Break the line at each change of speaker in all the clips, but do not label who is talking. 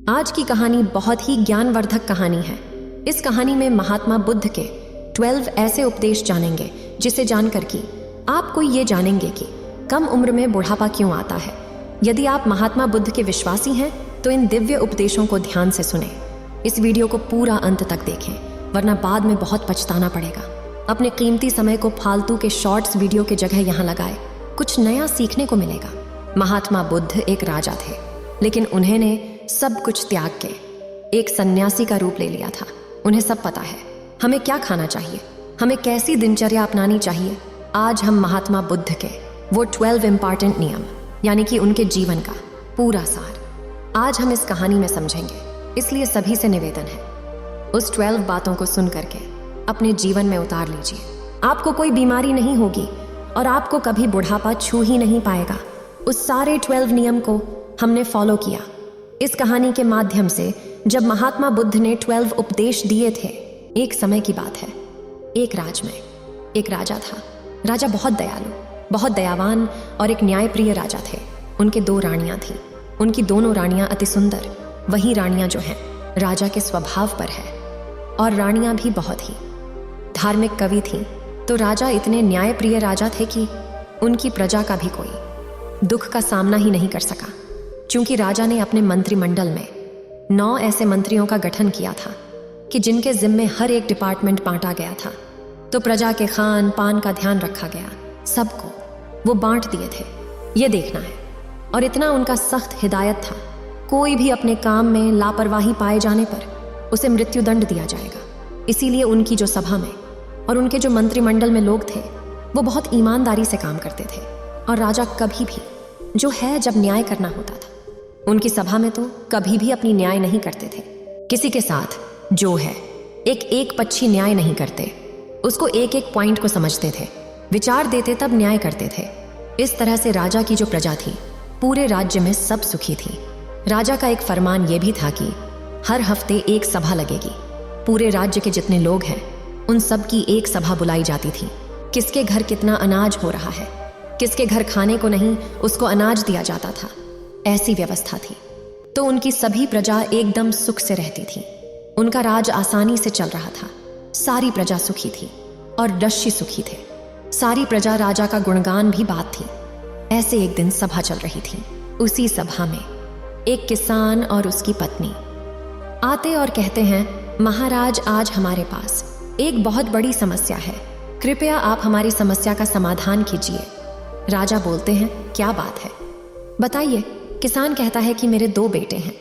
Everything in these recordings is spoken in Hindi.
आज की कहानी बहुत ही ज्ञानवर्धक कहानी है। इस कहानी में महात्मा बुद्ध के 12 ऐसे उपदेश जानेंगे जिसे जानकर कि आपको ये जानेंगे कि कम उम्र में बुढ़ापा क्यों आता है। यदि आप महात्मा बुद्ध के विश्वासी हैं तो इन दिव्य उपदेशों को ध्यान से सुने। इस वीडियो को पूरा अंत तक देखें, वरना बाद में बहुत पछताना पड़ेगा। अपने कीमती समय को फालतू के शॉर्ट्स वीडियो के जगह यहाँ लगाए, कुछ नया सीखने को मिलेगा। महात्मा बुद्ध एक राजा थे, लेकिन उन्होंने सब कुछ त्याग के एक सन्यासी का रूप ले लिया था। उन्हें सब पता है हमें क्या खाना चाहिए, हमें कैसी दिनचर्या अपनानी चाहिए। आज हम महात्मा बुद्ध के वो 12 इंपॉर्टेंट नियम यानी कि उनके जीवन का पूरा सार आज हम इस कहानी में समझेंगे। इसलिए सभी से निवेदन है, उस 12 बातों को सुन करके अपने जीवन में उतार लीजिए। आपको कोई बीमारी नहीं होगी और आपको कभी बुढ़ापा छू ही नहीं पाएगा। उस सारे 12 नियम को हमने फॉलो किया। इस कहानी के माध्यम से जब महात्मा बुद्ध ने 12 उपदेश दिए थे, एक समय की बात है। एक राज में एक राजा था। राजा बहुत दयालु, बहुत दयावान और एक न्यायप्रिय राजा थे। उनके 2 रानियां थीं। उनकी दोनों रानियां अति सुंदर, वही रानियां जो हैं राजा के स्वभाव पर है। और रानियां भी बहुत ही धार्मिक कवि थीं। तो राजा इतने न्यायप्रिय राजा थे कि उनकी प्रजा का भी कोई दुख का सामना ही नहीं कर सका। क्योंकि राजा ने अपने मंत्रिमंडल में 9 ऐसे मंत्रियों का गठन किया था कि जिनके जिम्मे हर एक डिपार्टमेंट बांटा गया था। तो प्रजा के खान पान का ध्यान रखा गया, सबको वो बांट दिए थे, ये देखना है। और इतना उनका सख्त हिदायत था, कोई भी अपने काम में लापरवाही पाए जाने पर उसे मृत्युदंड दिया जाएगा। इसीलिए उनकी जो सभा में और उनके जो मंत्रिमंडल में लोग थे वो बहुत ईमानदारी से काम करते थे। और राजा कभी भी जो है जब न्याय करना होता था, उनकी सभा में तो कभी भी अपनी न्याय नहीं करते थे। किसी के साथ जो है एक पक्षी न्याय नहीं करते, उसको एक पॉइंट को समझते थे, विचार देते तब न्याय करते थे। इस तरह से राजा की जो प्रजा थी पूरे राज्य में सब सुखी थी। राजा का एक फरमान ये भी था कि हर हफ्ते एक सभा लगेगी। पूरे राज्य के जितने लोग हैं उन सब की एक सभा बुलाई जाती थी। किसके घर कितना अनाज हो रहा है, किसके घर खाने को नहीं उसको अनाज दिया जाता था, ऐसी व्यवस्था थी। तो उनकी सभी प्रजा एकदम सुख से रहती थी। उनका राज आसानी से चल रहा था। सारी प्रजा सुखी थी और ऋषि सुखी थे। सारी प्रजा राजा का गुणगान भी बात थी। ऐसे एक दिन सभा चल रही थी। उसी सभा में एक किसान और उसकी पत्नी आते और कहते हैं, महाराज आज हमारे पास एक बहुत बड़ी समस्या है, कृपया आप हमारी समस्या का समाधान कीजिए। राजा बोलते हैं, क्या बात है बताइए। किसान कहता है कि मेरे 2 बेटे हैं।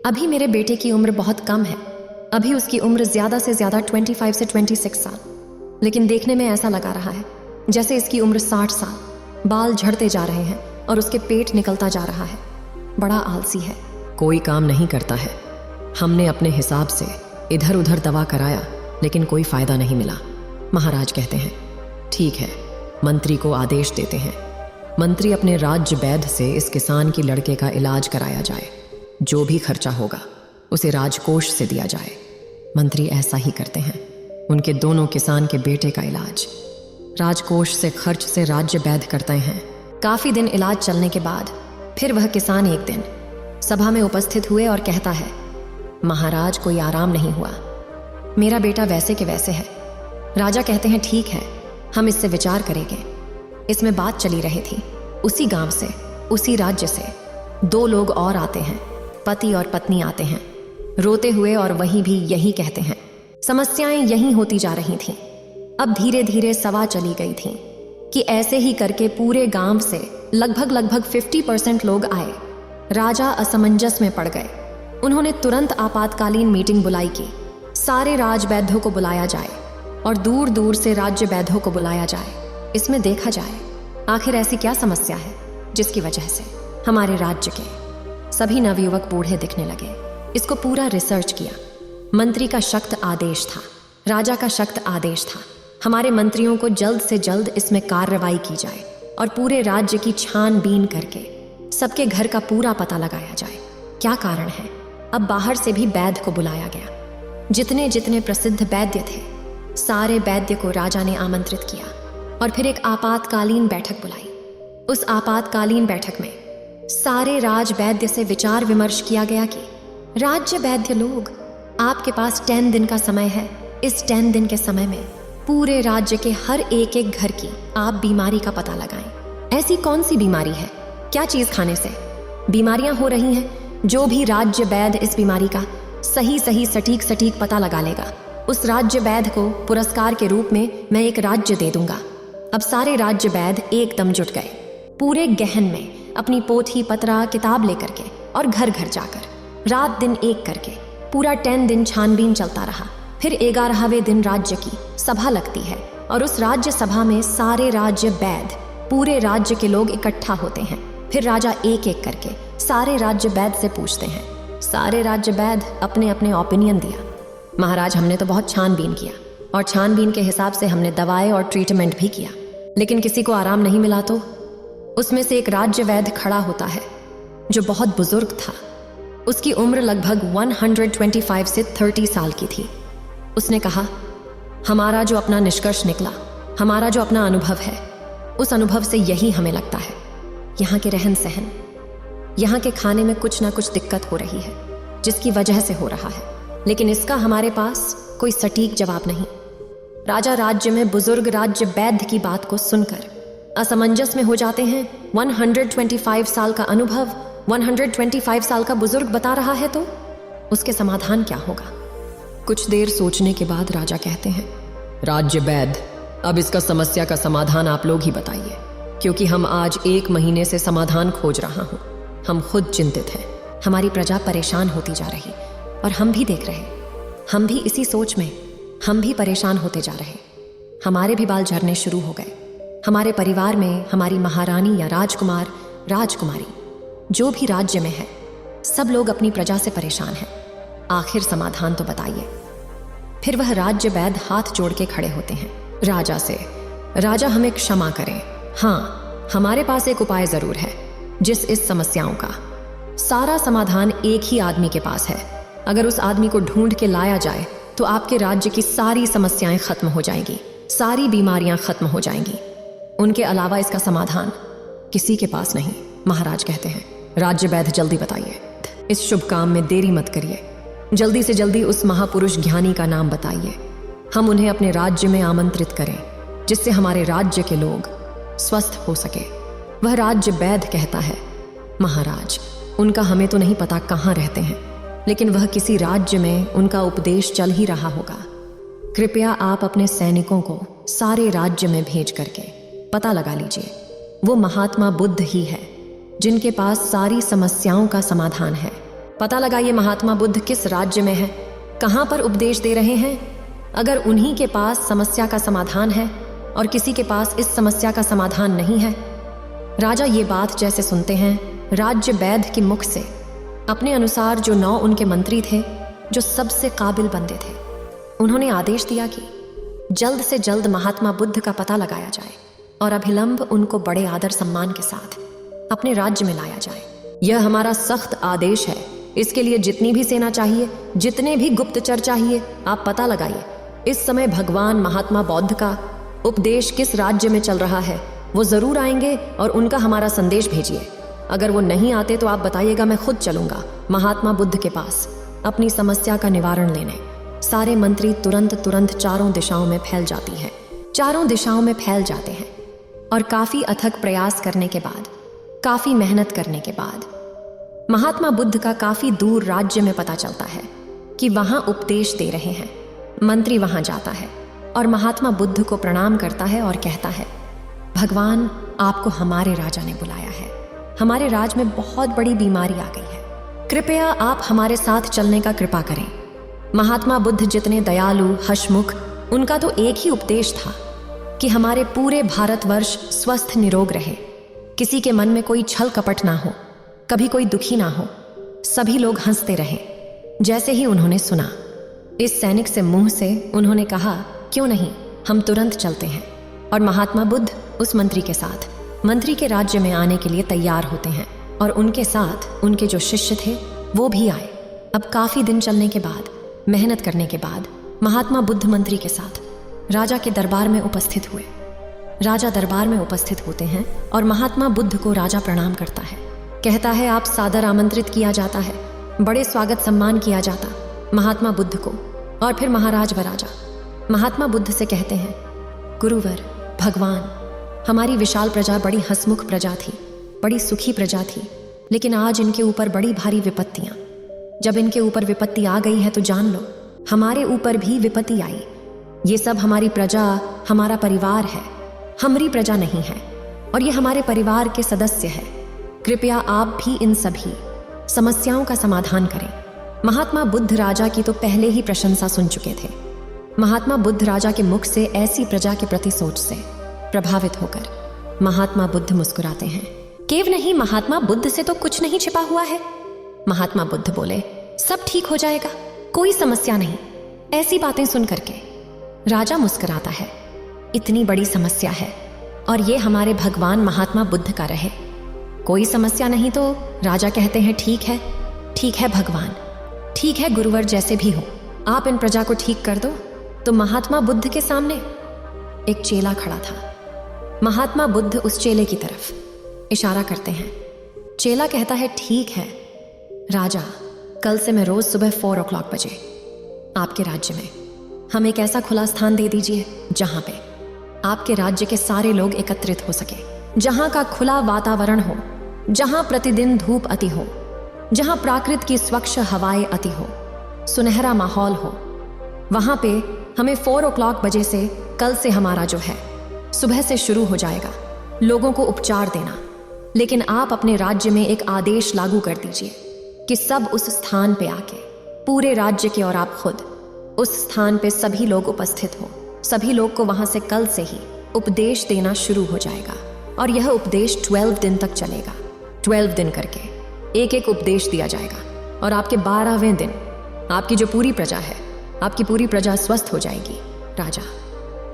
अभी मेरे बेटे की उम्र बहुत कम है, अभी उसकी उम्र ज़्यादा से ज़्यादा 25 से 26 साल, लेकिन देखने में ऐसा लगा रहा है जैसे इसकी उम्र 60 साल। बाल झड़ते जा रहे हैं और उसके पेट निकलता जा रहा है। बड़ा आलसी है, कोई काम नहीं करता है। हमने अपने हिसाब से इधर उधर दवा कराया लेकिन कोई फ़ायदा नहीं मिला। महाराज कहते हैं, ठीक है, मंत्री को आदेश देते हैं, मंत्री अपने राज्य वैद्य से इस किसान की लड़के का इलाज कराया जाए। जो भी खर्चा होगा उसे राजकोष से दिया जाए। मंत्री ऐसा ही करते हैं। उनके दोनों किसान के बेटे का इलाज राजकोष से खर्च से राज्य वैद्य करते हैं। काफ़ी दिन इलाज चलने के बाद फिर वह किसान एक दिन सभा में उपस्थित हुए और कहता है, महाराज कोई आराम नहीं हुआ, मेरा बेटा वैसे के वैसे है। राजा कहते हैं, ठीक है, हम इससे विचार करेंगे। इसमें बात चली रही थी। उसी गांव से, उसी राज्य से 2 लोग और आते हैं, पति और पत्नी आते हैं, रोते हुए, और वहीं भी यही कहते हैं। समस्याएं यही होती जा रही थीं। अब धीरे धीरे सभा चली गई थी कि ऐसे ही करके पूरे गांव से लगभग 50% लोग आए। राजा असमंजस में पड़ गए। उन्होंने तुरंत आपातकालीन मीटिंग बुलाई कि सारे राजवैद्यों को बुलाया जाए और दूर दूर से राज्य वैद्यों को बुलाया जाए। इसमें देखा जाए आखिर ऐसी क्या समस्या है जिसकी वजह से हमारे राज्य के सभी नवयुवक बूढ़े दिखने लगे। इसको पूरा रिसर्च किया। मंत्री का सख्त आदेश था, राजा का सख्त आदेश था, हमारे मंत्रियों को जल्द से जल्द इसमें कार्रवाई की जाए और पूरे राज्य की छानबीन करके सबके घर का पूरा पता लगाया जाए। क्या कारण है? अब बाहर से भी वैद्य को बुलाया गया। जितने जितने प्रसिद्ध वैद्य थे सारे वैद्य को राजा ने आमंत्रित किया और फिर एक आपातकालीन बैठक बुलाई। उस आपातकालीन बैठक में सारे राज वैद्य से विचार विमर्श किया गया कि राज्य वैद्य लोग, आपके पास 10 दिन का समय है। इस 10 दिन के समय में पूरे राज्य के हर एक एक घर की आप बीमारी का पता लगाएं। ऐसी कौन सी बीमारी है, क्या चीज खाने से बीमारियां हो रही हैं, जो भी राज्य वैद्य इस बीमारी का सही सटीक पता लगा लेगा, उस राज्य वैद्य को पुरस्कार के रूप में मैं एक राज्य दे दूंगा। अब सारे राज्य वैद्य एकदम जुट गए, पूरे गहन में अपनी पोथी पत्रा किताब लेकर के और घर घर जाकर रात दिन एक करके पूरा 10 दिन छानबीन चलता रहा। फिर 11वें दिन राज्य की सभा लगती है और उस राज्य सभा में सारे राज्य वैद्य, पूरे राज्य के लोग इकट्ठा होते हैं। फिर राजा एक एक करके सारे राज्य वैद्य से पूछते हैं। सारे राज्य वैद्य अपने अपने ओपिनियन दिया। महाराज, हमने तो बहुत छानबीन किया और छानबीन के हिसाब से हमने दवाएं और ट्रीटमेंट भी किया, लेकिन किसी को आराम नहीं मिला। तो उसमें से एक राज्य वैद्य खड़ा होता है जो बहुत बुजुर्ग था। उसकी उम्र लगभग 125 से 30 साल की थी। उसने कहा, हमारा जो अपना निष्कर्ष निकला, हमारा जो अपना अनुभव है, उस अनुभव से यही हमें लगता है, यहाँ के रहन सहन, यहाँ के खाने में कुछ ना कुछ दिक्कत हो रही है, जिसकी वजह से हो रहा है, लेकिन इसका हमारे पास कोई सटीक जवाब नहीं। राजा राज्य में बुजुर्ग राज्य वैद्य की बात को सुनकर असमंजस में हो जाते हैं। 125 साल का अनुभव 125 साल का बुजुर्ग बता रहा है, तो उसके समाधान क्या होगा? कुछ देर सोचने के बाद राजा कहते हैं, राज्य वैद्य, अब इसका समस्या का समाधान आप लोग ही बताइए, क्योंकि हम आज 1 महीने से समाधान खोज रहा हूं। हम खुद चिंतित हैं, हमारी प्रजा परेशान होती जा रही और हम भी देख रहे, हम भी इसी सोच में, हम भी परेशान होते जा रहे। हमारे भी बाल झड़ने शुरू हो गए। हमारे परिवार में हमारी महारानी या राजकुमार, राजकुमारी, जो भी राज्य में है, सब लोग अपनी प्रजा से परेशान हैं। आखिर समाधान तो बताइए। फिर वह राज्य वैद्य हाथ जोड़ के खड़े होते हैं राजा से, राजा हमें क्षमा करें, हाँ हमारे पास एक उपाय जरूर है, जिस इस समस्याओं का सारा समाधान एक ही आदमी के पास है। अगर उस आदमी को ढूंढ के लाया जाए तो आपके राज्य की सारी समस्याएं खत्म हो जाएंगी, सारी बीमारियां खत्म हो जाएंगी। उनके अलावा इसका समाधान किसी के पास नहीं। महाराज कहते हैं, राज्य वैद्य जल्दी बताइए, इस शुभ काम में देरी मत करिए, जल्दी से जल्दी उस महापुरुष ज्ञानी का नाम बताइए। हम उन्हें अपने राज्य में आमंत्रित करें, जिससे हमारे राज्य के लोग स्वस्थ हो सके। वह राज्य वैद्य कहता है, महाराज उनका हमें तो नहीं पता कहाँ रहते हैं, लेकिन वह किसी राज्य में उनका उपदेश चल ही रहा होगा। कृपया आप अपने सैनिकों को सारे राज्य में भेज करके पता लगा लीजिए, वो महात्मा बुद्ध ही है जिनके पास सारी समस्याओं का समाधान है। पता लगाइए महात्मा बुद्ध किस राज्य में है, कहाँ पर उपदेश दे रहे हैं। अगर उन्हीं के पास समस्या का समाधान है और किसी के पास इस समस्या का समाधान नहीं है। राजा ये बात जैसे सुनते हैं, राज्य वैद्य के मुख से अपने अनुसार जो 9 उनके मंत्री थे, जो सबसे काबिल बंदे थे, उन्होंने आदेश दिया कि जल्द से जल्द महात्मा बुद्ध का पता लगाया जाए और अभिलंब उनको बड़े आदर सम्मान के साथ अपने राज्य में लाया जाए। यह हमारा सख्त आदेश है। इसके लिए जितनी भी सेना चाहिए, जितने भी गुप्तचर चाहिए, आप पता लगाइए इस समय भगवान महात्मा बुद्ध का उपदेश किस राज्य में चल रहा है। वो जरूर आएंगे और उनका हमारा संदेश भेजिए। अगर वो नहीं आते तो आप बताइएगा, मैं खुद चलूंगा महात्मा बुद्ध के पास अपनी समस्या का निवारण लेने। सारे मंत्री तुरंत चारों दिशाओं में फैल जाती है, चारों दिशाओं में फैल जाते हैं और काफी अथक प्रयास करने के बाद, काफी मेहनत करने के बाद महात्मा बुद्ध का काफी दूर राज्य में पता चलता है कि वहां उपदेश दे रहे हैं। मंत्री वहां जाता है और महात्मा बुद्ध को प्रणाम करता है और कहता है, भगवान आपको हमारे राजा ने बुलाया है। हमारे राज में बहुत बड़ी बीमारी आ गई है, कृपया आप हमारे साथ चलने का कृपा करें। महात्मा बुद्ध जितने दयालु, हसमुख, उनका तो एक ही उपदेश था कि हमारे पूरे भारतवर्ष स्वस्थ निरोग रहे, किसी के मन में कोई छल कपट ना हो, कभी कोई दुखी ना हो, सभी लोग हंसते रहें। जैसे ही उन्होंने सुना इस सैनिक से मुंह से, उन्होंने कहा, क्यों नहीं, हम तुरंत चलते हैं। और महात्मा बुद्ध उस मंत्री के साथ मंत्री के राज्य में आने के लिए तैयार होते हैं और उनके साथ उनके जो शिष्य थे वो भी आए। अब काफी दिन चलने के बाद, मेहनत करने के बाद, महात्मा बुद्ध मंत्री के साथ राजा के दरबार में उपस्थित हुए। राजा दरबार में उपस्थित होते हैं और महात्मा बुद्ध को राजा प्रणाम करता है, कहता है, आप सादर आमंत्रित किया जाता है। बड़े स्वागत सम्मान किया जाता महात्मा बुद्ध को। और फिर महाराज व राजा महात्मा बुद्ध से कहते हैं, गुरुवर, भगवान, हमारी विशाल प्रजा बड़ी हंसमुख प्रजा थी, बड़ी सुखी प्रजा थी, लेकिन आज इनके ऊपर बड़ी भारी विपत्तियां। जब इनके ऊपर विपत्ति आ गई है तो जान लो हमारे ऊपर भी विपत्ति आई। ये सब हमारी प्रजा, हमारा परिवार है, हमारी प्रजा नहीं है, और ये हमारे परिवार के सदस्य है। कृपया आप भी इन सभी समस्याओं का समाधान करें। महात्मा बुद्ध राजा की तो पहले ही प्रशंसा सुन चुके थे। महात्मा बुद्ध राजा के मुख से ऐसी प्रजा के प्रति सोच से प्रभावित होकर महात्मा बुद्ध मुस्कुराते हैं। केव नहीं, महात्मा बुद्ध से तो कुछ नहीं छिपा हुआ है। महात्मा बुद्ध बोले, सब ठीक हो जाएगा, कोई समस्या नहीं। ऐसी बातें सुन करके राजा मुस्कुराता है। इतनी बड़ी समस्या है और ये हमारे भगवान महात्मा बुद्ध का रहे, कोई समस्या नहीं। तो राजा कहते हैं, ठीक है भगवान, ठीक है गुरुवर, जैसे भी हो आप इन प्रजा को ठीक कर दो। तो महात्मा बुद्ध के सामने एक चेला खड़ा था। महात्मा बुद्ध उस चेले की तरफ इशारा करते हैं। चेला कहता है, ठीक है राजा, कल से मैं रोज सुबह 4 o'clock बजे आपके राज्य में हम एक ऐसा खुला स्थान दे दीजिए जहां पे आपके राज्य के सारे लोग एकत्रित हो सके, जहां का खुला वातावरण हो, जहां प्रतिदिन धूप अति हो, जहां प्राकृत की स्वच्छ हवाएं अति हो, सुनहरा माहौल हो। वहां पे हमें 4 o'clock बजे से कल से हमारा जो है सुबह से शुरू हो जाएगा लोगों को उपचार देना। लेकिन आप अपने राज्य में एक आदेश लागू कर दीजिए कि सब उस स्थान पे आके, पूरे राज्य के और आप खुद उस स्थान पे सभी लोग उपस्थित हो। सभी लोग को वहां से कल से ही उपदेश देना शुरू हो जाएगा और यह उपदेश 12 दिन तक चलेगा। 12 दिन करके एक एक उपदेश दिया जाएगा और आपके 12वें दिन आपकी जो पूरी प्रजा है, आपकी पूरी प्रजा स्वस्थ हो जाएगी। राजा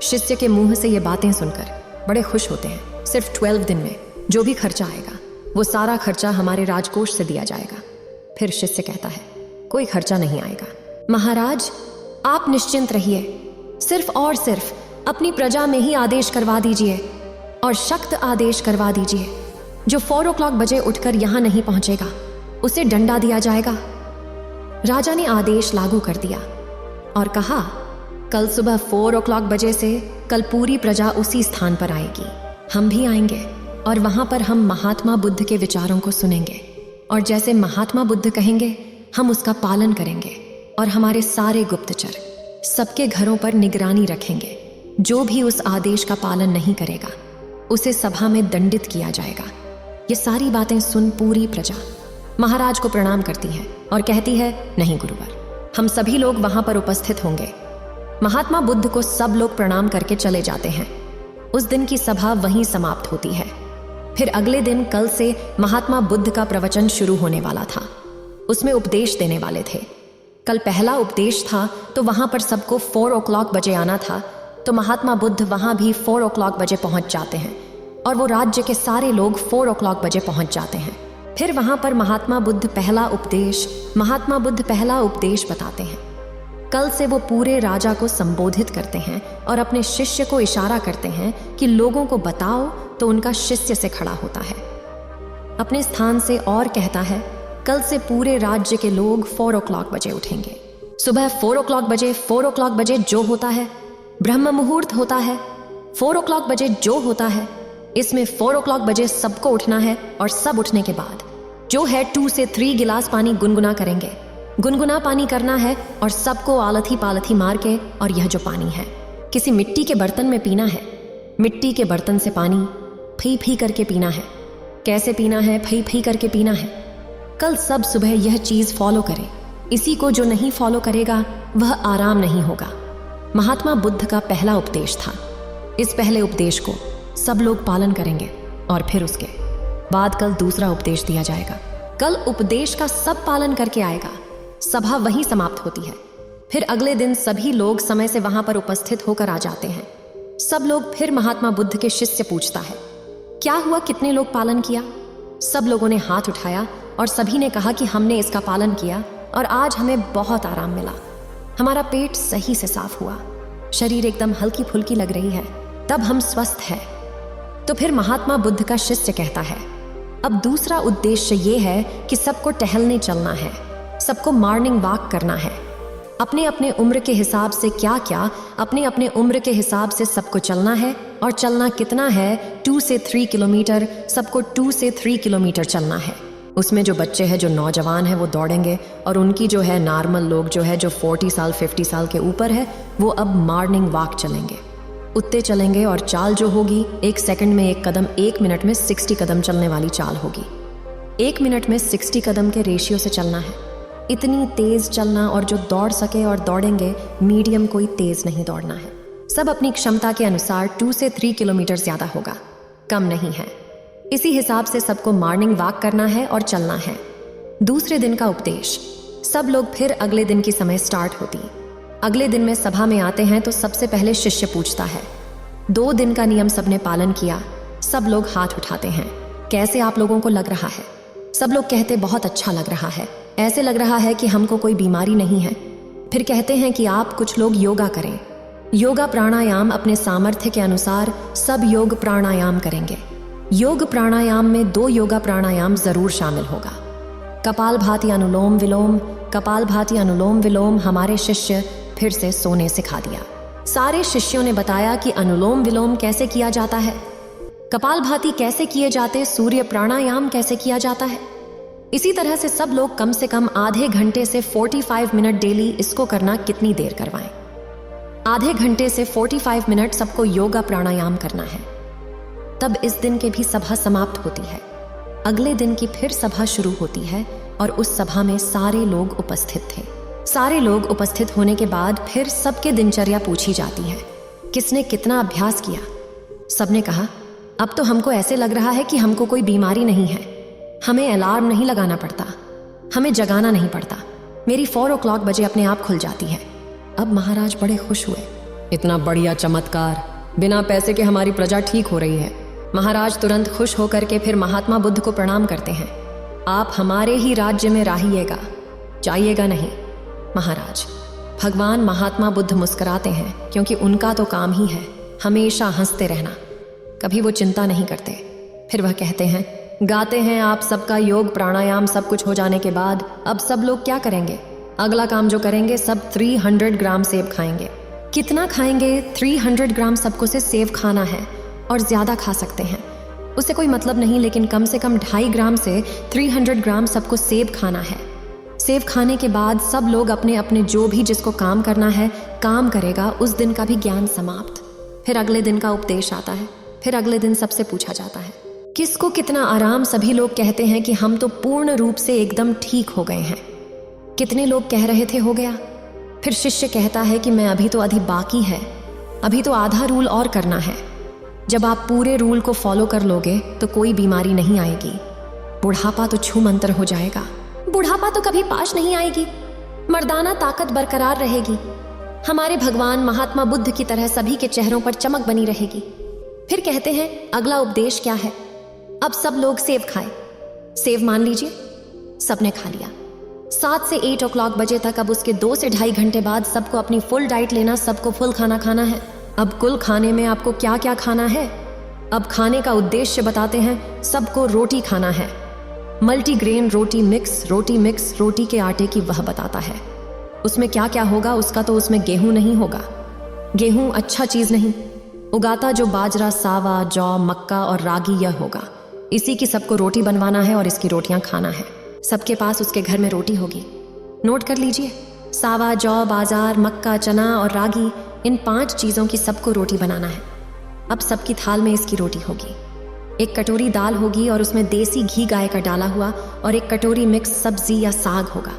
शिष्य के मुंह से ये बातें सुनकर बड़े खुश होते हैं। सिर्फ 12 दिन में जो भी खर्चा आएगा वो सारा खर्चा हमारे राजकोष से दिया जाएगा। फिर शिष्य कहता है, कोई खर्चा नहीं आएगा महाराज, आप निश्चिंत रहिए, सिर्फ और सिर्फ अपनी प्रजा में ही आदेश करवा दीजिए और सख्त आदेश करवा दीजिए। जो 4 o'clock बजे उठकर यहां नहीं पहुंचेगा उसे डंडा दिया जाएगा। राजा ने आदेश लागू कर दिया और कहा, कल सुबह 4 o'clock बजे से कल पूरी प्रजा उसी स्थान पर आएगी। हम भी आएंगे और वहां पर हम महात्मा बुद्ध के विचारों को सुनेंगे और जैसे महात्मा बुद्ध कहेंगे हम उसका पालन करेंगे और हमारे सारे गुप्तचर सबके घरों पर निगरानी रखेंगे। जो भी उस आदेश का पालन नहीं करेगा उसे सभा में दंडित किया जाएगा। ये सारी बातें सुन पूरी प्रजा महाराज को प्रणाम करती है और कहती है, नहीं गुरुवर, हम सभी लोग वहां पर उपस्थित होंगे। महात्मा बुद्ध को सब लोग प्रणाम करके चले जाते हैं। उस दिन की सभा वहीं समाप्त होती है। फिर अगले दिन कल से महात्मा बुद्ध का प्रवचन शुरू होने वाला था। उसमें उपदेश देने वाले थे। कल पहला उपदेश था तो वहां पर सबको 4 o'clock बजे आना था। तो महात्मा बुद्ध वहां भी 4 o'clock बजे पहुंच जाते हैं और वो राज्य के सारे लोग 4 o'clock बजे पहुंच जाते हैं। फिर वहां पर महात्मा बुद्ध पहला उपदेश बताते हैं। कल से वो पूरे राजा को संबोधित करते हैं और अपने शिष्य को इशारा करते हैं कि लोगों को बताओ, तो उनका शिष्य से खड़ा होता है अपने स्थान से और कहता है, कल से पूरे राज्य के लोग 4 o'clock बजे उठेंगे। सुबह 4 o'clock बजे जो होता है, ब्रह्म मुहूर्त होता है। 4 o'clock बजे जो होता है, इसमें 4 o'clock बजे सबको उठना है और सब उठने के बाद जो है 2 से 3 गिलास पानी गुनगुना करेंगे। गुनगुना पानी करना है और सबको आलथी पालथी मार के, और यह जो पानी है किसी मिट्टी के बर्तन में पीना है। मिट्टी के बर्तन से पानी फी फी करके पीना है। कैसे पीना है? फी फी करके पीना है। कल सब सुबह यह चीज फॉलो करें। इसी को जो नहीं फॉलो करेगा वह आराम नहीं होगा। महात्मा बुद्ध का पहला उपदेश था। इस पहले उपदेश को सब लोग पालन करेंगे और फिर उसके बाद कल दूसरा उपदेश दिया जाएगा। कल उपदेश का सब पालन करके आएगा। सभा वहीं समाप्त होती है। फिर अगले दिन सभी लोग समय से वहां पर उपस्थित होकर आ जाते हैं। सब लोग फिर महात्मा बुद्ध के शिष्य पूछता है, क्या हुआ, कितने लोग पालन किया? सब लोगों ने हाथ उठाया और सभी ने कहा कि हमने इसका पालन किया और आज हमें बहुत आराम मिला। हमारा पेट सही से साफ हुआ, शरीर एकदम हल्की फुल्की लग रही है, तब हम स्वस्थ हैं। तो फिर महात्मा बुद्ध का शिष्य कहता है, अब दूसरा उद्देश्य ये है कि सबको टहलने चलना है, सबको मॉर्निंग वॉक करना है। अपने अपने उम्र के हिसाब से क्या अपने अपने उम्र के हिसाब से सबको चलना है। और चलना कितना है? 2 से 3 किलोमीटर। सबको 2 से 3 किलोमीटर चलना है। उसमें जो बच्चे हैं, जो नौजवान हैं, वो दौड़ेंगे, और उनकी जो है नॉर्मल लोग जो है, जो 40 साल 50 साल के ऊपर है, वो अब मॉर्निंग वॉक चलेंगे। उतने चलेंगे और चाल जो होगी 1 सेकंड में 1 कदम, 1 मिनट में 60 कदम चलने वाली चाल होगी। 1 मिनट में 60 कदम के रेशियो से चलना है। इतनी तेज चलना, और जो दौड़ सके और दौड़ेंगे, मीडियम, कोई तेज नहीं दौड़ना है। सब अपनी क्षमता के अनुसार 2 से 3 किलोमीटर ज्यादा होगा, कम नहीं है। इसी हिसाब से सबको मॉर्निंग वॉक करना है और चलना है। दूसरे दिन का उपदेश। सब लोग फिर अगले दिन की समय स्टार्ट होती। अगले दिन में सभा में आते हैं तो सबसे पहले शिष्य पूछता है। 2 दिन का नियम सबने पालन किया। सब लोग हाथ उठाते हैं। कैसे आप लोगों को लग रहा है? सब लोग कहते बहुत अच्छा लग रहा है, ऐसे लग रहा है कि हमको कोई बीमारी नहीं है। फिर कहते हैं कि आप कुछ लोग योगा करें। योगा प्राणायाम अपने सामर्थ्य के अनुसार सब योग प्राणायाम करेंगे। योग प्राणायाम में 2 योगा प्राणायाम जरूर शामिल होगा। कपालभाति अनुलोम विलोम। कपालभाति अनुलोम विलोम हमारे शिष्य फिर से सोने सिखा दिया। सारे शिष्यों ने बताया कि अनुलोम विलोम कैसे किया जाता है, कपालभाति कैसे किए जाते, सूर्य प्राणायाम कैसे किया जाता है। इसी तरह से सब लोग कम से कम आधे घंटे से 45 मिनट डेली इसको करना। कितनी देर करवाएं? आधे घंटे से 45 मिनट सबको योगा प्राणायाम करना है। तब इस दिन के भी सभा समाप्त होती है। अगले दिन की फिर सभा शुरू होती है और उस सभा में सारे लोग उपस्थित थे। सारे लोग उपस्थित होने के बाद फिर सबके दिनचर्या पूछी जाती है। किसने कितना अभ्यास किया? सबने कहा, अब तो हमको ऐसे लग रहा है कि हमको कोई बीमारी नहीं है। हमें अलार्म नहीं लगाना पड़ता, हमें जगाना नहीं पड़ता। मेरी 4 o'clock बजे अपने आप खुल जाती है। अब महाराज बड़े खुश हुए। इतना बढ़िया चमत्कार, बिना पैसे के हमारी प्रजा ठीक हो रही है। महाराज तुरंत खुश होकर के फिर महात्मा बुद्ध को प्रणाम करते हैं। आप हमारे ही राज्य में रहिएगा, जाइएगा नहीं। महाराज भगवान महात्मा बुद्ध मुस्कुराते हैं, क्योंकि उनका तो काम ही है हमेशा हंसते रहना, कभी वो चिंता नहीं करते। फिर वह कहते हैं, गाते हैं आप सबका योग प्राणायाम सब कुछ हो जाने के बाद अब सब लोग क्या करेंगे? अगला काम जो करेंगे, सब 300 ग्राम सेब खाएंगे। कितना खाएंगे? 300 ग्राम सबको से सेब खाना है, और ज्यादा खा सकते हैं, उससे कोई मतलब नहीं, लेकिन कम से कम 2.5 ग्राम से 300 ग्राम सबको सेब खाना है। सेब खाने के बाद सब लोग अपने अपने जो भी जिसको काम करना है काम करेगा। उस दिन का भी ज्ञान समाप्त। फिर अगले दिन का उपदेश आता है। फिर अगले दिन सबसे पूछा जाता है, किसको कितना आराम? सभी लोग कहते हैं कि हम तो पूर्ण रूप से एकदम ठीक हो गए हैं। कितने लोग कह रहे थे हो गया? फिर शिष्य कहता है कि मैं अभी तो अधिक बाकी है, अभी तो आधा रूल और करना है। जब आप पूरे रूल को फॉलो कर लोगे तो कोई बीमारी नहीं आएगी। बुढ़ापा तो छू मंतर हो जाएगा। बुढ़ापा तो कभी पास नहीं आएगी। मर्दाना ताकत बरकरार रहेगी। हमारे भगवान महात्मा बुद्ध की तरह सभी के चेहरों पर चमक बनी रहेगी। फिर कहते हैं अगला उपदेश क्या है? अब सब लोग सेब खाएं। सेब मान लीजिए सबने खा लिया। 7 से 8 o'clock बजे तक अब उसके 2 से 2.5 घंटे बाद सबको अपनी फुल डाइट लेना, सबको फुल खाना खाना है। अब कुल खाने में आपको क्या क्या खाना है? अब खाने का उद्देश्य बताते हैं। सबको रोटी खाना है। मल्टीग्रेन रोटी मिक्स, रोटी के आटे की वह बताता है। उसमें क्या क्या होगा उसका? तो उसमें गेहूं नहीं होगा। गेहूं अच्छा चीज नहीं उगाता, जो बाजरा, सावा, जौ, मक्का और रागी यह होगा। इसी की सबको रोटी बनवाना है और इसकी रोटियां खाना है। सबके पास उसके घर में रोटी होगी। नोट कर लीजिए, सावा, जौ, बाजार, मक्का, चना और रागी, इन 5 चीजों की सबको रोटी बनाना है। अब सबकी थाल में इसकी रोटी होगी। एक कटोरी दाल होगी और उसमें देसी घी गाय का डाला हुआ, और एक कटोरी मिक्स सब्जी या साग होगा।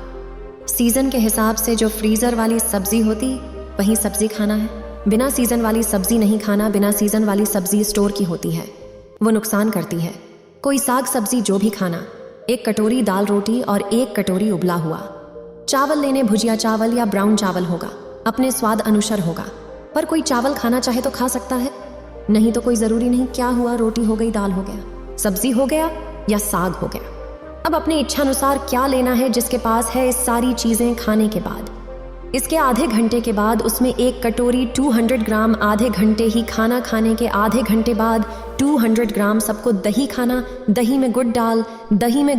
सीजन के हिसाब से जो फ्रीजर वाली सब्जी होती वही सब्जी खाना है। बिना सीजन वाली सब्जी नहीं खाना। बिना सीजन वाली सब्जी स्टोर की होती है, वो नुकसान करती है। कोई साग सब्जी जो भी खाना। 1 कटोरी दाल रोटी और 1 कटोरी उबला हुआ। चावल लेने, भुजिया चावल या ब्राउन चावल होगा, अपने स्वाद अनुसार होगा। पर कोई चावल खाना चाहे तो खा सकता है, नहीं तो कोई जरूरी नहीं। क्या हुआ? रोटी हो गई, दाल हो गया, सब्जी हो गया या साग हो गया। अब अपनी इच्छा अनुसार क्या लेना है जिसके पास है इस सारी चीजें खाने के बाद। इसके आधे घंटे के बाद उसमें एक कटोरी 200 ग्राम, आधे घंटे ही खाना खाने के आधे घंटे बाद 200 ग्राम सबको दही खाना, दही में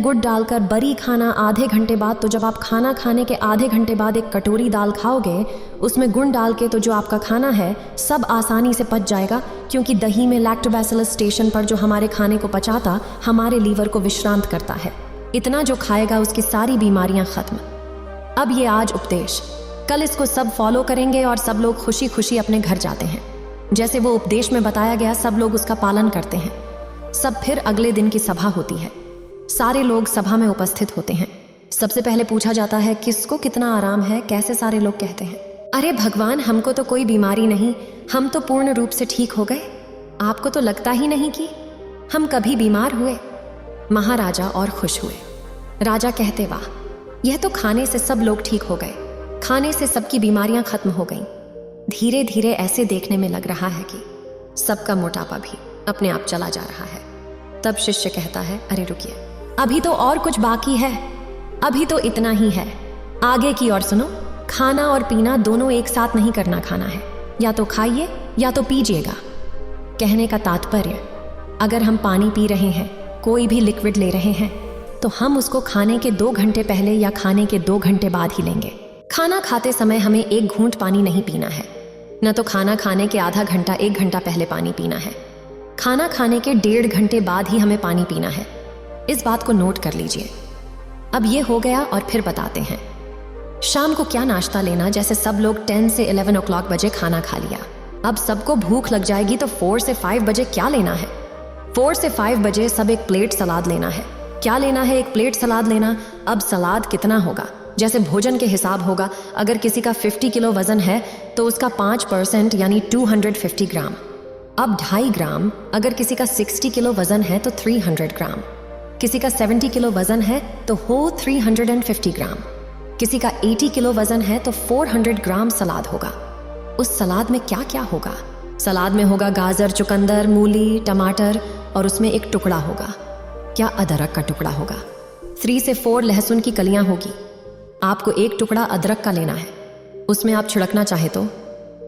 गुड़ डालकर बरी खाना आधे घंटे बाद। तो जब आप खाना खाने के आधे घंटे बाद एक कटोरी दाल खाओगे उसमें गुड़ डाल के, तो जो आपका खाना है सब आसानी से पच जाएगा, क्योंकि दही में लैक्टोबैसिलस स्टेशन पर जो हमारे खाने को पचाता हमारे लीवर को विश्रांत करता है। इतना जो खाएगा उसकी सारी बीमारियां खत्म। अब ये आज उपदेश, कल इसको सब फॉलो करेंगे और सब लोग खुशी खुशी अपने घर जाते हैं। जैसे वो उपदेश में बताया गया सब लोग उसका पालन करते हैं। सब फिर अगले दिन की सभा होती है। सारे लोग सभा में उपस्थित होते हैं। सबसे पहले पूछा जाता है किसको कितना आराम है। कैसे सारे लोग कहते हैं, अरे भगवान, हमको तो कोई बीमारी नहीं, हम तो पूर्ण रूप से ठीक हो गए। आपको तो लगता ही नहीं कि हम कभी बीमार हुए। महाराजा और खुश हुए। राजा कहते, वाह, यह तो खाने से सब लोग ठीक हो गए, खाने से सबकी बीमारियां खत्म हो गईं। धीरे धीरे ऐसे देखने में लग रहा है कि सबका मोटापा भी अपने आप चला जा रहा है। तब शिष्य कहता है, अरे रुकिए, अभी तो और कुछ बाकी है, अभी तो इतना ही है, आगे की ओर सुनो। खाना और पीना दोनों एक साथ नहीं करना खाना है, या तो खाइए या तो पीजिएगा। कहने का तात्पर्य, अगर हम पानी पी रहे हैं, कोई भी लिक्विड ले रहे हैं, तो हम उसको खाने के 2 घंटे पहले या खाने के 2 घंटे बाद ही लेंगे। खाना खाते समय हमें एक घूंट पानी नहीं पीना है, न तो खाना खाने के आधा घंटा 1 घंटा पहले पानी पीना है। खाना खाने के 1.5 घंटे बाद ही हमें पानी पीना है। इस बात को नोट कर लीजिए। अब ये हो गया और फिर बताते हैं शाम को क्या नाश्ता लेना। जैसे सब लोग 10 से 11 o'clock बजे खाना खा लिया, अब सबको भूख लग जाएगी, तो 4 से 5 बजे क्या लेना है? 4 से 5 बजे सब एक प्लेट सलाद लेना है। क्या लेना है? एक प्लेट सलाद लेना। अब सलाद कितना होगा? जैसे भोजन के हिसाब होगा। अगर किसी का 50 किलो वजन है तो उसका 5% यानी 250 ग्राम। अब 2.5 ग्राम। अगर किसी का 60 किलो वजन है तो 300 ग्राम। किसी का 70 किलो वजन है तो हो 350 ग्राम। किसी का 80 किलो वजन है तो 400 ग्राम सलाद होगा। उस सलाद में क्या क्या होगा? सलाद में होगा गाजर, चुकंदर, मूली, टमाटर, और उसमें एक टुकड़ा होगा। क्या? अदरक का टुकड़ा होगा। 3 से 4 लहसुन की कलियां होगी। आपको एक टुकड़ा अदरक का लेना है। उसमें आप छिड़कना चाहे तो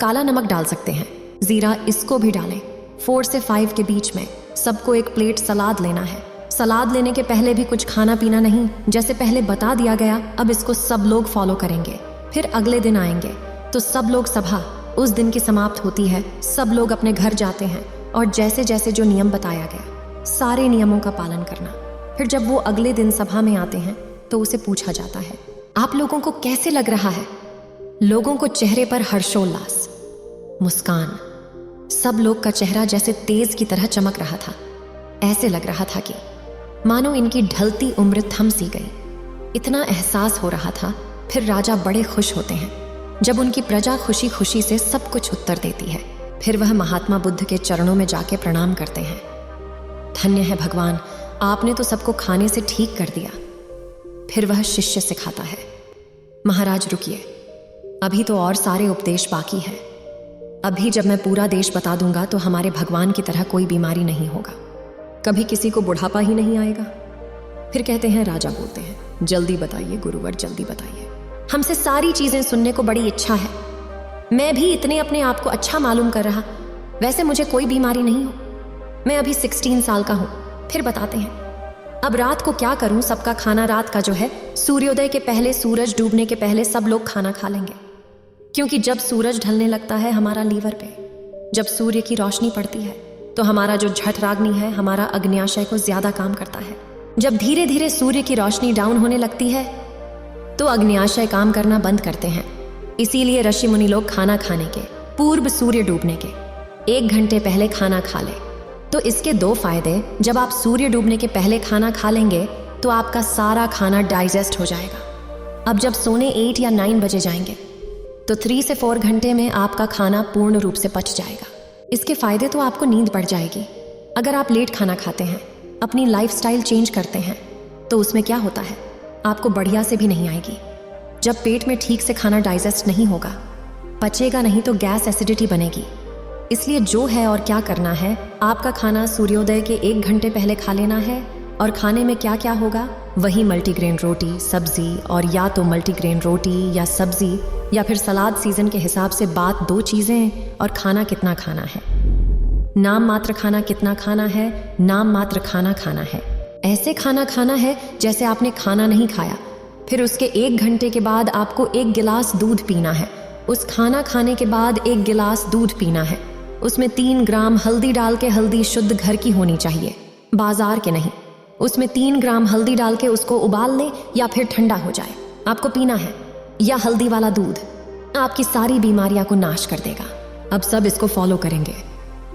काला नमक डाल सकते हैं, जीरा, इसको भी डालें। 4 से 5 के बीच में सबको एक प्लेट सलाद लेना है। सलाद लेने के पहले भी कुछ खाना पीना नहीं, जैसे पहले बता दिया गया। अब इसको सब लोग फॉलो करेंगे। फिर अगले दिन आएंगे तो सब लोग, सभा उस दिन की समाप्त होती है। सब लोग अपने घर जाते हैं और जैसे जैसे जो नियम बताया गया सारे नियमों का पालन करना। फिर जब वो अगले दिन सभा में आते हैं तो उसे पूछा जाता है, आप लोगों को कैसे लग रहा है? लोगों को चेहरे पर हर्षोल्लास, मुस्कान, सब लोग का चेहरा जैसे तेज की तरह चमक रहा था। ऐसे लग रहा था कि मानो इनकी ढलती उम्र थम सी गई। इतना एहसास हो रहा था। फिर राजा बड़े खुश होते हैं जब उनकी प्रजा खुशी खुशी से सब कुछ उत्तर देती है। फिर वह महात्मा बुद्ध के चरणों में जाके प्रणाम करते हैं। धन्य है भगवान, आपने तो सबको खाने से ठीक कर दिया। फिर वह शिष्य से खाता है, महाराज रुकिए, अभी तो और सारे उपदेश बाकी है। अभी जब मैं पूरा देश बता दूंगा तो हमारे भगवान की तरह कोई बीमारी नहीं होगा, कभी किसी को बुढ़ापा ही नहीं आएगा। फिर कहते हैं, राजा बोलते हैं, जल्दी बताइए गुरुवर, जल्दी बताइए, हमसे सारी चीजें सुनने को बड़ी इच्छा है। मैं भी इतने अपने आप को अच्छा मालूम कर रहा, वैसे मुझे कोई बीमारी नहीं हो। मैं अभी 16 साल का हूं। फिर बताते हैं, अब रात को क्या करूं? सबका खाना रात का जो है, सूर्योदय के पहले, सूरज डूबने के पहले सब लोग खाना खा लेंगे, क्योंकि जब सूरज ढलने लगता है हमारा लीवर पे, जब सूर्य की रोशनी पड़ती है तो हमारा जो जठराग्नि है, हमारा अग्न्याशय को ज्यादा काम करता है। जब धीरे धीरे सूर्य की रोशनी डाउन होने लगती है तो अग्न्याशय काम करना बंद करते हैं। इसीलिए ऋषि मुनि लोग खाना खाने के पूर्व, सूर्य डूबने के 1 घंटे पहले खाना खा ले। तो इसके 2 फायदे, जब आप सूर्य डूबने के पहले खाना खा लेंगे तो आपका सारा खाना डाइजेस्ट हो जाएगा। अब जब सोने 8 या 9 बजे जाएंगे तो 3 से 4 घंटे में आपका खाना पूर्ण रूप से पच जाएगा। इसके फायदे तो आपको नींद बढ़ जाएगी। अगर आप लेट खाना खाते हैं, अपनी लाइफस्टाइल चेंज करते हैं, तो उसमें क्या होता है, आपको बढ़िया से भी नहीं आएगी। जब पेट में ठीक से खाना डाइजेस्ट नहीं होगा, पचेगा नहीं, तो गैस, एसिडिटी बनेगी। इसलिए जो है और क्या करना है, आपका खाना सूर्योदय के 1 घंटे पहले खा लेना है और खाने में क्या क्या होगा? वही मल्टीग्रेन रोटी, सब्जी, और या तो मल्टीग्रेन रोटी या सब्जी या फिर सलाद। सीजन के हिसाब से बात दो चीजें, और खाना कितना खाना है। नाम मात्र खाना कितना खाना है, नाम मात्र खाना खाना है। ऐसे खाना खाना है जैसे आपने खाना नहीं खाया। फिर उसके 1 घंटे के बाद आपको 1 गिलास दूध पीना है। उस खाना खाने के बाद 1 गिलास दूध पीना है। उसमें 3 ग्राम हल्दी डाल के, हल्दी शुद्ध घर की होनी चाहिए, बाजार के नहीं। उसमें 3 ग्राम हल्दी डाल के उसको उबाल लें या फिर ठंडा हो जाए, आपको पीना है। या हल्दी वाला दूध आपकी सारी बीमारियां को नाश कर देगा। अब सब इसको फॉलो करेंगे।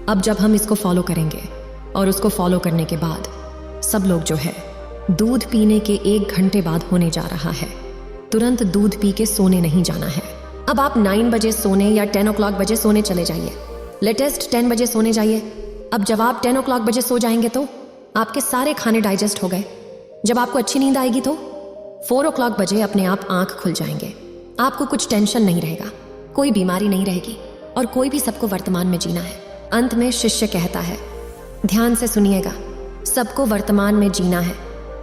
अब जब हम इसको फॉलो करेंगे और उसको फॉलो करने के बाद सब लोग जो है, दूध पीने के 1 घंटे बाद होने जा रहा है, तुरंत दूध पी के सोने नहीं जाना है। अब आप 9 बजे सोने या 10 o'clock बजे सोने चले जाइए। लेटेस्ट 10 बजे सोने जाइए। अब जब आप 10 o'clock बजे सो जाएंगे तो आपके सारे खाने डाइजेस्ट हो गए। जब आपको अच्छी नींद आएगी तो 4 o'clock बजे अपने आप आंख खुल जाएंगे। आपको कुछ टेंशन नहीं रहेगा, कोई बीमारी नहीं रहेगी, और कोई भी सबको वर्तमान में जीना है। अंत में शिष्य कहता है, ध्यान से सुनिएगा, सबको वर्तमान में जीना है,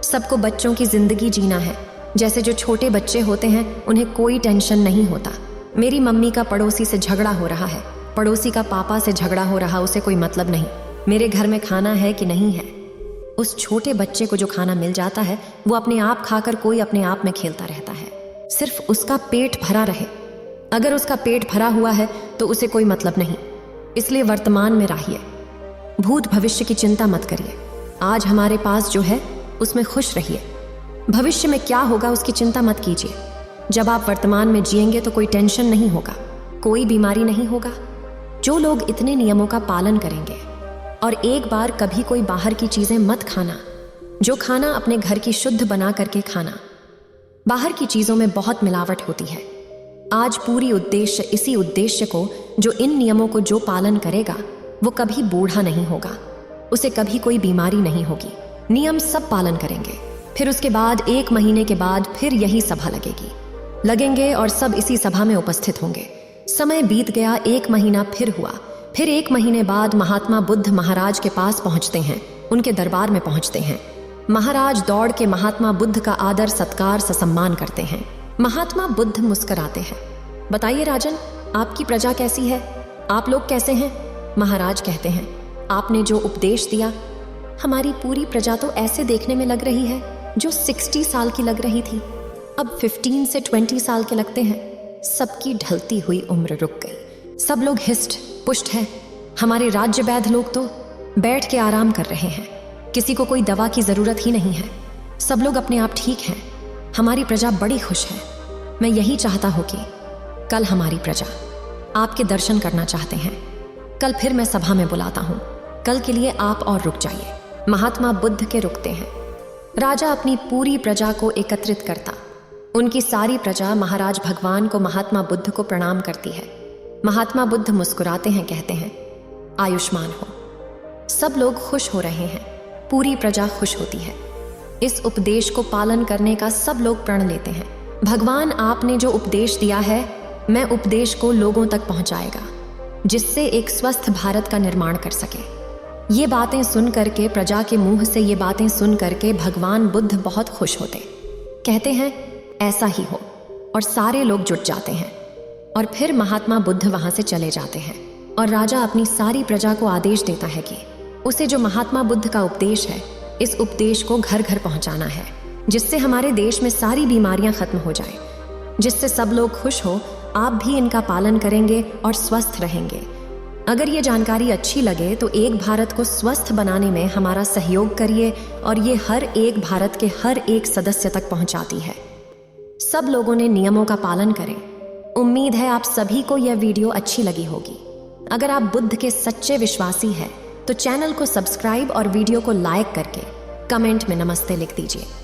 सबको बच्चों की जिंदगी जीना है। जैसे जो छोटे बच्चे होते हैं उन्हें कोई टेंशन नहीं होता। मेरी मम्मी का पड़ोसी से झगड़ा हो रहा है, पड़ोसी का पापा से झगड़ा हो रहा, उसे कोई मतलब नहीं। मेरे घर में खाना है कि नहीं है। उस छोटे बच्चे को जो खाना मिल जाता है वो अपने आप खाकर कोई अपने आप में खेलता रहता है, सिर्फ उसका पेट भरा रहे। अगर उसका पेट भरा हुआ है तो उसे कोई मतलब नहीं। इसलिए वर्तमान में रहिए, भूत भविष्य की चिंता मत करिए। आज हमारे पास जो है उसमें खुश रहिए। भविष्य में क्या होगा उसकी चिंता मत कीजिए। जब आप वर्तमान में जिएंगे तो कोई टेंशन नहीं होगा, कोई बीमारी नहीं होगा। जो लोग इतने नियमों का पालन करेंगे, और एक बार कभी कोई बाहर की चीजें मत खाना, जो खाना अपने घर की शुद्ध बना करके खाना। बाहर की चीजों में बहुत मिलावट होती है। आज पूरी उद्देश्य इसी उद्देश्य को, जो इन नियमों को जो पालन करेगा वो कभी बूढ़ा नहीं होगा, उसे कभी कोई बीमारी नहीं होगी। नियम सब पालन करेंगे। फिर उसके बाद 1 महीने के बाद फिर यही सभा लगेंगे और सब इसी सभा में उपस्थित होंगे। समय बीत गया, 1 महीना फिर हुआ। फिर 1 महीने बाद महात्मा बुद्ध महाराज के पास पहुंचते हैं, उनके दरबार में पहुंचते हैं। महाराज दौड़ के महात्मा बुद्ध का आदर सत्कार सम्मान करते हैं। महात्मा बुद्ध मुस्कुराते हैं। बताइए राजन, आपकी प्रजा कैसी है, आप लोग कैसे हैं? महाराज कहते हैं, आपने जो उपदेश दिया, हमारी पूरी प्रजा तो ऐसे देखने में लग रही है जो 60 साल की लग रही थी, अब 15 से 20 साल के लगते हैं। सबकी ढलती हुई उम्र रुक गई। सब लोग हिस्ट पुष्ट है। हमारे राज्य वैद्य लोग तो बैठ के आराम कर रहे हैं, किसी को कोई दवा की जरूरत ही नहीं है। सब लोग अपने आप ठीक हैं। हमारी प्रजा बड़ी खुश है। मैं यही चाहता हूं कि कल हमारी प्रजा आपके दर्शन करना चाहते हैं। कल फिर मैं सभा में बुलाता हूं, कल के लिए आप और रुक जाइए। महात्मा बुद्ध के रुकते हैं। राजा अपनी पूरी प्रजा को एकत्रित करता। उनकी सारी प्रजा महाराज भगवान को, महात्मा बुद्ध को प्रणाम करती है। महात्मा बुद्ध मुस्कुराते हैं, कहते हैं, आयुष्मान हो। सब लोग खुश हो रहे हैं, पूरी प्रजा खुश होती है। इस उपदेश को पालन करने का सब लोग प्रण लेते हैं। भगवान, आपने जो उपदेश दिया है, मैं उपदेश को लोगों तक पहुंचाएगा, जिससे एक स्वस्थ भारत का निर्माण कर सके। ये बातें सुन करके, प्रजा के मुंह से ये बातें सुन करके भगवान बुद्ध बहुत खुश होते। कहते हैं, ऐसा ही हो, और सारे लोग जुट जाते हैं। और फिर महात्मा बुद्ध वहां से चले जाते हैं, और राजा अपनी सारी प्रजा को आदेश देता है कि उसे जो महात्मा बुद्ध का उपदेश है, इस उपदेश को घर घर पहुंचाना है, जिससे हमारे देश में सारी बीमारियां खत्म हो जाए, जिससे सब लोग खुश हो। आप भी इनका पालन करेंगे और स्वस्थ रहेंगे। अगर ये जानकारी अच्छी लगे तो एक भारत को स्वस्थ बनाने में हमारा सहयोग करिए, और ये हर एक भारत के हर एक सदस्य तक पहुंचाती है। सब लोगों ने नियमों का पालन करें। उम्मीद है आप सभी को यह वीडियो अच्छी लगी होगी। अगर आप बुद्ध के सच्चे विश्वासी हैं तो चैनल को सब्सक्राइब और वीडियो को लाइक करके कमेंट में नमस्ते लिख दीजिए।